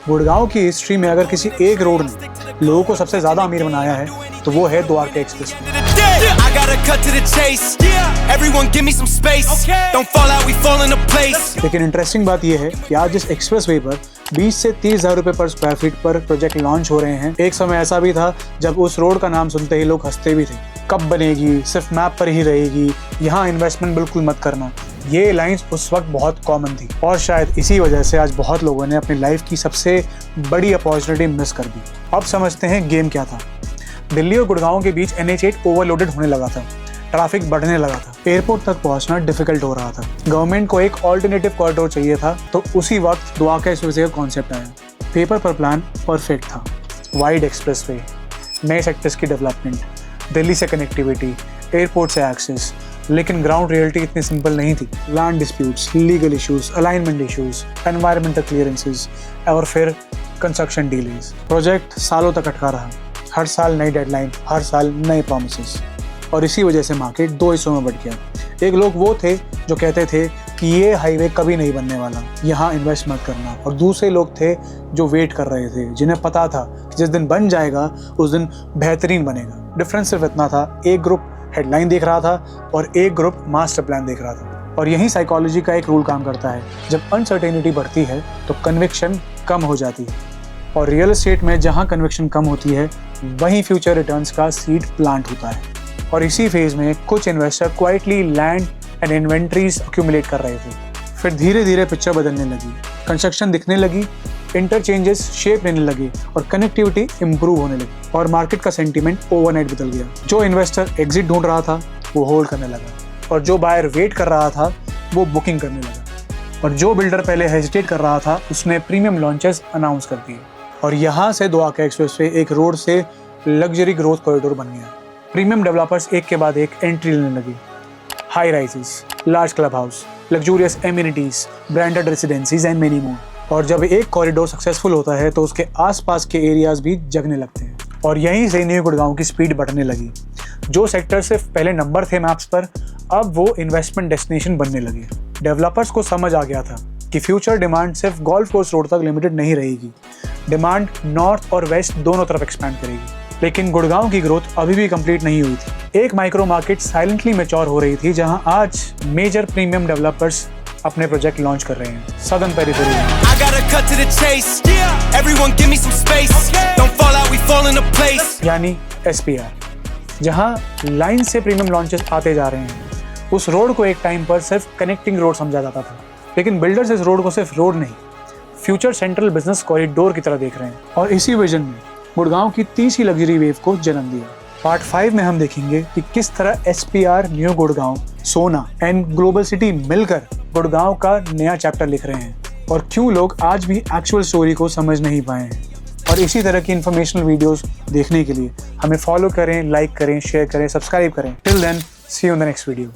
गुड़गांव की हिस्ट्री में अगर किसी एक रोड ने लोगों को सबसे ज्यादा अमीर बनाया है तो वो है द्वारका एक्सप्रेस। लेकिन इंटरेस्टिंग बात यह है कि आज इस एक्सप्रेसवे पर 20 से 30 हज़ार रुपए पर स्क्वायर फीट पर प्रोजेक्ट लॉन्च हो रहे हैं। एक समय ऐसा भी था जब उस रोड का नाम सुनते ही लोग हंसते भी थे, कब बनेगी, सिर्फ मैप पर ही रहेगी, यहाँ इन्वेस्टमेंट बिल्कुल मत करना। ये लाइंस उस वक्त बहुत कॉमन थी और शायद इसी वजह से आज बहुत लोगों ने अपनी लाइफ की सबसे बड़ी अपॉर्चुनिटी मिस कर दी। अब समझते हैं गेम क्या था। दिल्ली और गुड़गांव के बीच NH8 ओवरलोडेड होने लगा था, ट्रैफिक बढ़ने लगा था, एयरपोर्ट तक पहुंचना डिफिकल्ट हो रहा था। गवर्नमेंट को एक ऑल्टरनेटिव कॉरिडोर चाहिए था, तो उसी वक्त द्वारका एक्सप्रेसवे का कॉन्सेप्ट आया। पेपर पर प्लान परफेक्ट था, वाइड एक्सप्रेसवे, नए सेक्टर्स की डेवलपमेंट, दिल्ली से कनेक्टिविटी, एयरपोर्ट से एक्सेस, लेकिन ग्राउंड रियलिटी इतनी सिंपल नहीं थी। Land disputes, legal issues, alignment issues, environmental clearances और फिर कंस्ट्रक्शन डिलेज। प्रोजेक्ट सालों तक अटका रहा, हर साल नई डेडलाइन, हर साल नए प्रॉमिसेस, और इसी वजह से मार्केट दो हिस्सों में बट गया। एक लोग वो थे जो कहते थे कि ये हाईवे कभी नहीं बनने वाला, यहाँ इन्वेस्ट मत करना, और दूसरे लोग थे जो वेट कर रहे थे, जिन्हें पता था कि जिस दिन बन जाएगा उस दिन बेहतरीन बनेगा। डिफरेंस सिर्फ इतना था, एक ग्रुप हेडलाइन देख रहा था और एक ग्रुप मास्टर प्लान देख रहा था। और यही साइकोलॉजी का एक रूल काम करता है, जब अनसर्टेनिटी बढ़ती है तो कन्विक्शन कम हो जाती है, और रियल एस्टेट में जहाँ कन्विक्शन कम होती है वहीं फ्यूचर रिटर्न्स का सीड प्लांट होता है। और इसी फेज में कुछ investor quietly land and inventories accumulate कर रहे थे। फिर धीरे धीरे पिक्चर बदलने लगी, कंस्ट्रक्शन दिखने लगी, इंटरचेंजेस शेप लेने लगे और कनेक्टिविटी इंप्रूव होने लगी, और मार्केट का सेंटीमेंट ओवरनाइट बदल गया। जो इन्वेस्टर एग्जिट ढूंढ रहा था वो होल्ड करने लगा, और जो बायर वेट कर रहा था वो बुकिंग करने लगा, और जो बिल्डर पहले हेजिटेट कर रहा था उसने प्रीमियम लॉन्चेस अनाउंस कर दिए। और यहाँ से द्वारका एक्सप्रेसवे एक रोड से लग्जरी ग्रोथ कॉरिडोर बन गया। प्रीमियम डेवलपर्स एक के बाद एक एंट्री लेने लगे, high rises, large club house, luxurious amenities, branded residencies and many more. और जब एक कॉरिडोर सक्सेसफुल होता है तो उसके आसपास के एरियाज भी जगने लगते हैं, और यहीं से न्यू गुड़गांव की स्पीड बढ़ने लगी। जो सेक्टर सिर्फ पहले नंबर थे मैप्स पर, अब वो इन्वेस्टमेंट डेस्टिनेशन बनने लगे। डेवलपर्स को समझ आ गया था कि फ्यूचर डिमांड सिर्फ गोल्फ कोर्स रोड तक लिमिटेड नहीं रहेगी, डिमांड नॉर्थ और वेस्ट दोनों तरफ एक्सपैंड करेगी। लेकिन गुड़गांव की ग्रोथ अभी भी कंप्लीट नहीं हुई थी। एक माइक्रो मार्केट साइलेंटली मैच्योर हो रही थी, जहां आज मेजर प्रीमियम डेवलपर्स अपने प्रोजेक्ट लॉन्च कर रहे हैं सदर्न पेरिफेरी में। यानी SPR, जहां लाइन से प्रीमियम लॉन्चेस आते जा रहे हैं। उस रोड को एक टाइम पर सिर्फ कनेक्टिंग रोड समझा जाता था, लेकिन बिल्डर्स इस रोड को सिर्फ रोड नहीं, फ्यूचर सेंट्रल बिजनेस कॉरिडोर की तरह देख रहे हैं, और इसी विजन में गुड़गांव की तीसरी लग्जरी वेव को जन्म दिया। पार्ट 5 में हम देखेंगे कि किस तरह SPR, न्यू गुड़गांव, सोना एंड ग्लोबल सिटी मिलकर गुड़गांव का नया चैप्टर लिख रहे हैं, और क्यों लोग आज भी एक्चुअल स्टोरी को समझ नहीं पाए हैं। और इसी तरह की इन्फॉर्मेशनल वीडियोस देखने के लिए हमें फॉलो करें, लाइक करें, शेयर करें, सब्सक्राइब करें। Till then, see you in the next video.